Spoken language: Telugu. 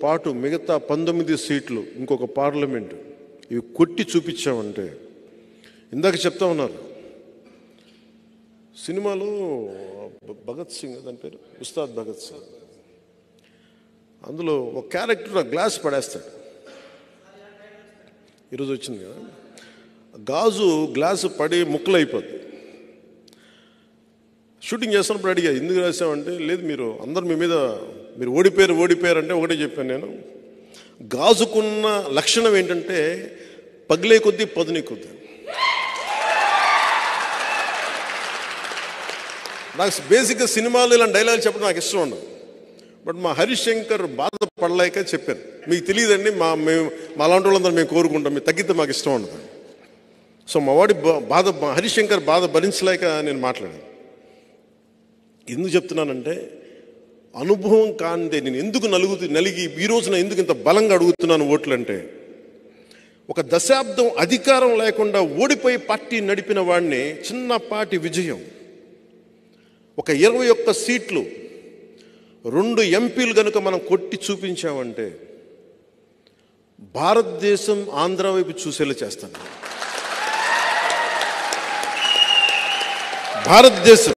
పాటు మిగతా 19 సీట్లు ఇంకొక పార్లమెంటు ఇవి కొట్టి చూపించామంటే, ఇందాక చెప్తా ఉన్నారు సినిమాలో భగత్ సింగ్ దాని పేరు ఉస్తాద్ భగత్ సింగ్, అందులో ఒక క్యారెక్టర్ ఆ గ్లాస్ పడేస్తాడు. ఈరోజు వచ్చింది కదా, గాజు గ్లాసు పడి ముక్కలు అయిపోద్ది. షూటింగ్ చేస్తున్నప్పుడు అడిగా ఎందుకు రాసామంటే, లేదు మీరు అందరు మీ మీద మీరు ఓడిపోయారు అంటే ఒకటే చెప్పాను నేను, గాజుకున్న లక్షణం ఏంటంటే పగిలే కొద్దీ పదుని కొద్దీ. నాకు బేసిక్గా సినిమాలు ఇలాంటి డైలాగ్ చెప్పడం నాకు ఇష్టం ఉండదు. బట్ మా హరీష్ శంకర్ బాధపడలేక చెప్పాను, మీకు తెలియదండి మేము అలాంటి వాళ్ళందరూ మేము కోరుకుంటాం, మీరు తగ్గితే మాకు ఇష్టం ఉండదు. సో మా వాడి హరీష్ శంకర్ బాధ భరించలేక నేను మాట్లాడాను. ఎందుకు చెప్తున్నానంటే, అనుభవం కానిదే నేను ఎందుకు నలిగి ఈ రోజున ఎందుకు ఇంత బలంగా అడుగుతున్నాను ఓట్లు అంటే, ఒక దశాబ్దం అధికారం లేకుండా ఓడిపోయి పార్టీ నడిపిన వాడిని చిన్నపాటి విజయం, ఒక 21 సీట్లు 2 ఎంపీలు కనుక మనం కొట్టి చూపించామంటే భారతదేశం ఆంధ్ర వైపు చూసేలా చేస్తాను. భారతదేశం